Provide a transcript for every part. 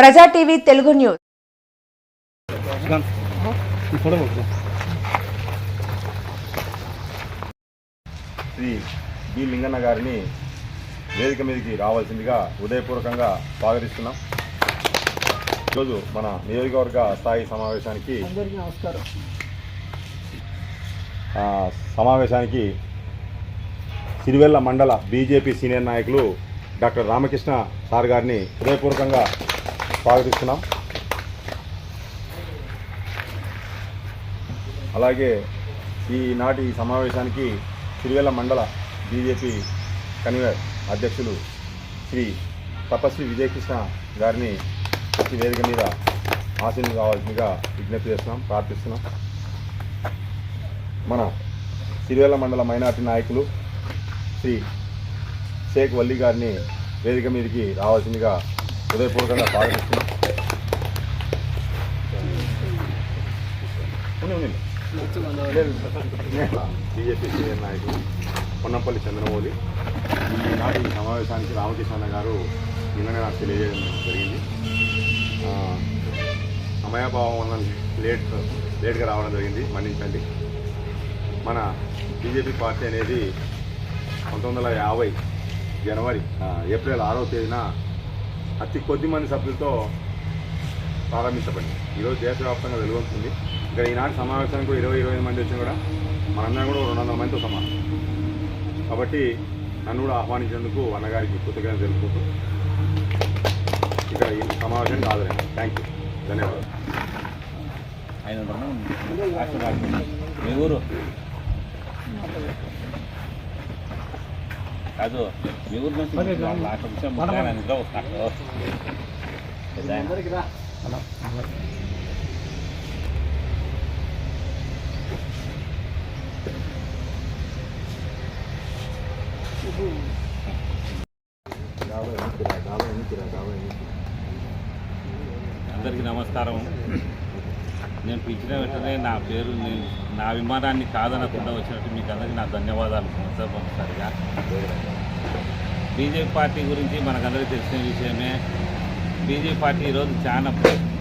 ప్రజా TV Telugu news. Shri B Linganna గారిని వేదిక మీదకి రావాల్సిందిగా ఉదయపూర్వకంగా స్వాగతిస్తున్నాం. ఈరోజు మన నియోజకవర్గ స్థాయి సమావేశానికి సిరివెల్ల మండల బీజేపీ సీనియర్ నాయకులు డాక్టర్ రామకృష్ణ సార్ గారిని హృదయపూర్వకంగా స్వాగతిస్తున్నాం. అలాగే ఈనాటి సమావేశానికి సిరివెల్ల మండల బీజేపీ కన్వీనర్ అధ్యక్షులు శ్రీ తపస్వి విజయకృష్ణ గారిని ప్రతి వేదిక మీద ఆశీర్వాదం కావాల్సిందిగా విజ్ఞప్తి చేస్తున్నాం, ప్రార్థిస్తున్నాం. మన సిరివెల్ల మండల మైనార్టీ నాయకులు శ్రీ షేక్ వల్లి గారిని వేదిక మీదకి రావాల్సిందిగా హృదయపూర్వకంగా స్వాగతిస్తున్నాం. బీజేపీ సీనియర్ నాయకులు పొన్నంపల్లి చంద్రమౌళి ఈనాటి సమావేశానికి రామకృష్ణ గారు నిన్ననే నాకు తెలియజేయడం జరిగింది. సమయాభావం వల్ల లేట్గా రావడం జరిగింది, మన్నించండి. మన బీజేపీ పార్టీ అనేది 1950 ఏప్రిల్ 6వ తేదీన అతి కొద్ది మంది సభ్యులతో ప్రారంభించబడింది. ఈరోజు దేశవ్యాప్తంగా వెలువడుతుంది. ఇక్కడ ఈనాటి సమావేశానికి 20-25 మంది వచ్చినా కూడా మనందరం కూడా 200 మందితో సమానం. కాబట్టి నన్ను కూడా ఆహ్వానించేందుకు అన్నగారికి కృతజ్ఞతలు తెలుపుతూ ఇక్కడ ఈ సమావేశానికి హాజరైంది. థ్యాంక్ యూ, ధన్యవాదాలు. మీ ఊరు కాదు, మీ ఊరు నుంచి అందరికీ నమస్కారం. నేను పిలిచిన వెంటనే నా పేరు నా అభిమానాన్ని కాదనకుండా వచ్చినట్టు మీకు అందరికీ నా ధన్యవాదాలు. మొదటిసారిగా బీజేపీ పార్టీ గురించి మనకందరికీ తెలిసిన విషయమే. బీజేపీ పార్టీ ఈరోజు చాలా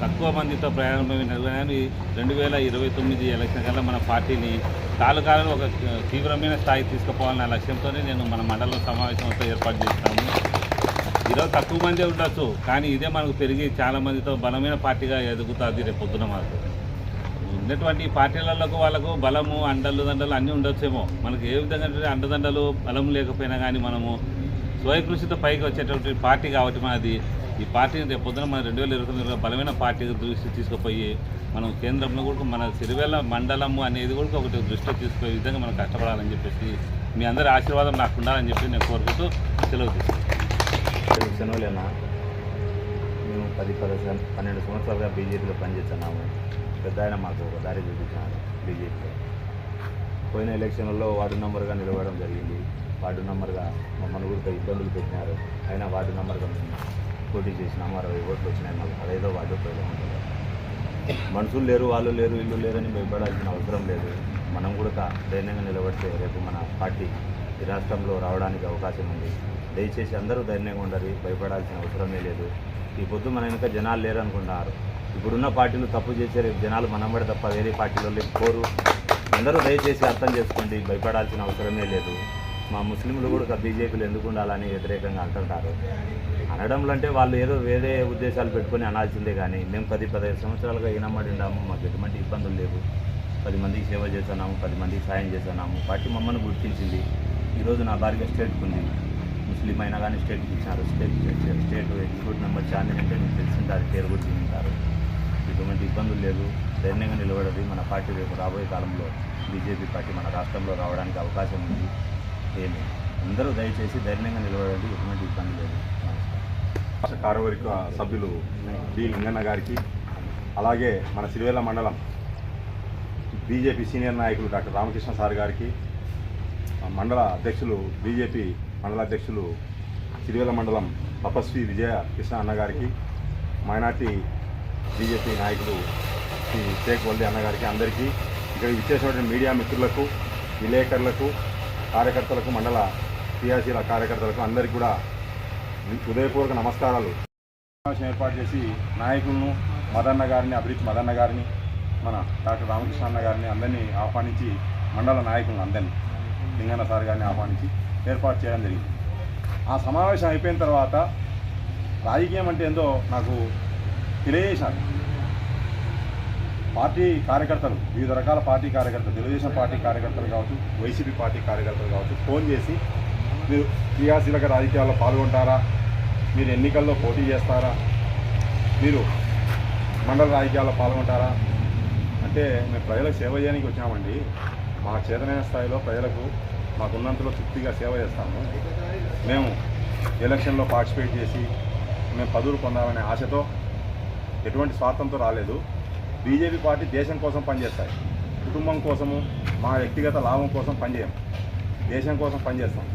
తక్కువ మందితో ప్రారంభమైన 2029 ఎలక్షన్ కల్లా మన పార్టీని తాలూకాలను ఒక తీవ్రమైన స్థాయికి తీసుకుపోవాలన్న లక్ష్యంతోనే నేను మన మండలం సమావేశంతో ఏర్పాటు చేస్తాము. ఈరోజు తక్కువ మంది ఉండొచ్చు, కానీ ఇదే మనకు పెరిగి చాలా మందితో బలమైన పార్టీగా ఎదుగుతుంది రేపు పొద్దున. మనకు ఉన్నటువంటి పార్టీలకు వాళ్ళకు బలము అండలు దండలు అన్నీ ఉండొచ్చేమో. మనకు ఏ విధంగా అండదండలు బలం లేకపోయినా కానీ మనము స్వయకృషితో పైకి వచ్చేటువంటి పార్టీ కాబట్టి మనది ఈ పార్టీని రేపు పొద్దున మన 2029 బలమైన పార్టీ దృష్టి తీసుకుపోయి మనం కేంద్రంలో కూడా మన సిరివెల్ల మండలము అనేది కూడా ఒకటి దృష్టిలో తీసుకునే విధంగా మనం కష్టపడాలని చెప్పేసి మీ అందరి ఆశీర్వాదం నాకు ఉండాలని చెప్పి నేను కోరుకుంటూ సెలవు తీసుకుంటాను. మేము 10-12 సంవత్సరాలుగా బీజేపీలో పనిచేస్తున్నాము. పెద్ద ఆయన మాకు ఒక దారి చూపించాను బీజేపీలో. పోయిన ఎలక్షన్లలో వార్డు నంబర్గా నిలవడం జరిగింది. వార్డు నంబర్గా మమ్మల్ని కూడా ఇబ్బందులు పెట్టినారు. అయినా వార్డు నంబర్గా మేము పోటీ చేసినాము. 60 ఓట్లు వచ్చినాయి. మాకు 15వ వార్డు ఉంటుంది. మనుషులు లేరు, వాళ్ళు లేరు, ఇల్లు లేరని భయపడాల్సిన అవసరం లేదు. మనం కూడా ధైర్యంగా నిలబడితే రేపు మన పార్టీ ఈ రాష్ట్రంలో రావడానికి అవకాశం ఉంది. దయచేసి అందరూ ధైర్యంగా ఉండాలి, భయపడాల్సిన అవసరమే లేదు. ఈ పొద్దు మన వెనుక జనాలు లేరు అనుకుంటున్నారు. ఇప్పుడున్న పార్టీలు తప్పు చేసే జనాలు మనబడి తప్ప వేరే పార్టీలో లేకపోరు. అందరూ దయచేసి అర్థం చేసుకోండి, భయపడాల్సిన అవసరమే లేదు. మా ముస్లింలు కూడా బీజేపీలు ఎందుకు ఉండాలని వ్యతిరేకంగా అంటుంటారు. అనడంలో అంటే వాళ్ళు ఏదో వేరే ఉద్దేశాలు పెట్టుకొని అనాల్సిందే. కానీ మేము 10-15 సంవత్సరాలుగా ఈనమ్మడి ఉన్నాము. మాకు ఎటువంటి ఇబ్బందులు లేవు. 10 మందికి సేవ చేస్తున్నాము, 10 మందికి సాయం చేస్తున్నాము. పార్టీ మమ్మల్ని గుర్తించింది. ఈరోజు నా భార్య స్టేట్కి ఉంది. ముస్లిం అయినా కానీ స్టేట్కి ఇచ్చినారు. స్టేట్ ఎగ్జిక్యూటివ్ మెంబర్ చాందిని అంటే మీకు తెలిసింటారు, పేరు కూడా తీసుకుంటారు. ఎటువంటి ఇబ్బందులు లేదు. ధైర్యంగా నిలబడది. మన పార్టీ రేపు రాబోయే కాలంలో బీజేపీ పార్టీ మన రాష్ట్రంలో రావడానికి అవకాశం ఉంది. ఏమి అందరూ దయచేసి ధైర్యంగా నిలబడండి, ఎటువంటి ఇబ్బంది లేదు. రాష్ట్ర కార్యవర్గ సభ్యులు బి లింగన్న గారికి, అలాగే మన సిరివెల్ల మండలం బీజేపీ సీనియర్ నాయకులు డాక్టర్ రామకృష్ణ సార్ గారికి, మండల అధ్యక్షులు బీజేపీ మండల అధ్యక్షులు సిరివెల్ల మండలం తపస్వి విజయకృష్ణ అన్నగారికి, మైనార్టీ బీజేపీ నాయకులు శ్రీ షేక్ వల్లి అన్నగారికి, అందరికీ ఇక్కడ విచ్చేసినటువంటి మీడియా మిత్రులకు, విలేకరులకు, కార్యకర్తలకు, మండల క్రియాశీల కార్యకర్తలకు అందరికీ కూడా హృదయపూర్వక నమస్కారాలు. సమావేశం ఏర్పాటు చేసి నాయకులను మదన్న గారిని అభివృద్ధి మదన్న గారిని మన డాక్టర్ రామకృష్ణ అన్న గారిని అందరినీ ఆహ్వానించి మండల నాయకులను అందరినీ లింగన్న సార్ గారిని ఆహ్వానించి ఏర్పాటు చేయడం జరిగింది. ఆ సమావేశం అయిపోయిన తర్వాత రాజకీయం అంటే ఏందో నాకు తెలియజేశారు. పార్టీ కార్యకర్తలు, వివిధ రకాల పార్టీ కార్యకర్తలు, తెలుగుదేశం పార్టీ కార్యకర్తలు కావచ్చు, వైసీపీ పార్టీ కార్యకర్తలు కావచ్చు, ఫోన్ చేసి మీరు క్రియాశీలక రాజకీయాల్లో పాల్గొంటారా, మీరు ఎన్నికల్లో పోటీ చేస్తారా, మీరు మండల రాజకీయాల్లో పాల్గొంటారా అంటే మేము ప్రజలకు సేవ చేయడానికి వచ్చామండి. మా చేతనైన స్థాయిలో ప్రజలకు మాకున్నంతలో తృప్తిగా సేవ చేస్తాము. మేము ఎలక్షన్లో పార్టిసిపేట్ చేసి మేము పదవులు పొందాలనే ఆశతో ఎటువంటి స్వార్థంతో రాలేదు. బీజేపీ పార్టీ దేశం కోసం పనిచేస్తాయి, కుటుంబం కోసము మా వ్యక్తిగత లాభం కోసం పనిచేయం, దేశం కోసం పనిచేస్తాం.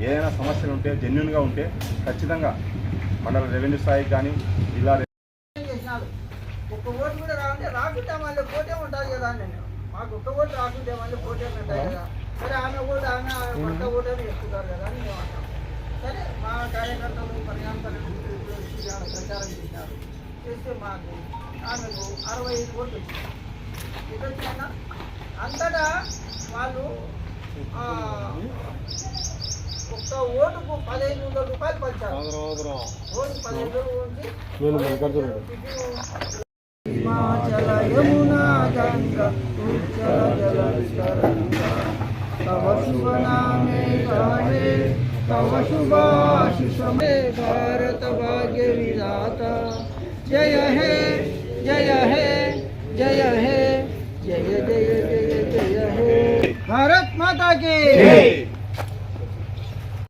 ఏదైనా సమస్యలు ఉంటే జెన్యున్గా ఉంటే ఖచ్చితంగా మండల రెవెన్యూ స్థాయికి కానీ జిల్లా ఒక్క ఓటు కూడా రాకుంటే మళ్ళీ పోటీ ఉంటుంది కదా. నేను మాకు ఒక్క ఓటు రాకుంటే మళ్ళీ పోటీ ఉంటాయి కదా. సరే ఆమె ఓటు ఆమె కొత్త ఓటు అని చెప్తున్నారు కదా అని మేము అంటాం. సరే మా కార్యకర్తలు పర్యాంతరం ప్రచారం చేశారు. చేస్తే మాకు ఆమెకు 65 ఓట్లు వచ్చింది. ఇది వచ్చినా అంతటా వాళ్ళు ఒక్క ఓటుకు 1500 రూపాయలు పంచారు. ఓటు 1500 నుంచి హిమాచల యమునా గంగా ఉజ్జల జలస్తరంగా తవ శుభ నామే గానే తవ శుభాశిషమే భారత భాగ్య విధాత జయ హే జయ హే జయ హే జయ జయ జయ జయ హే భారత్ మాతా की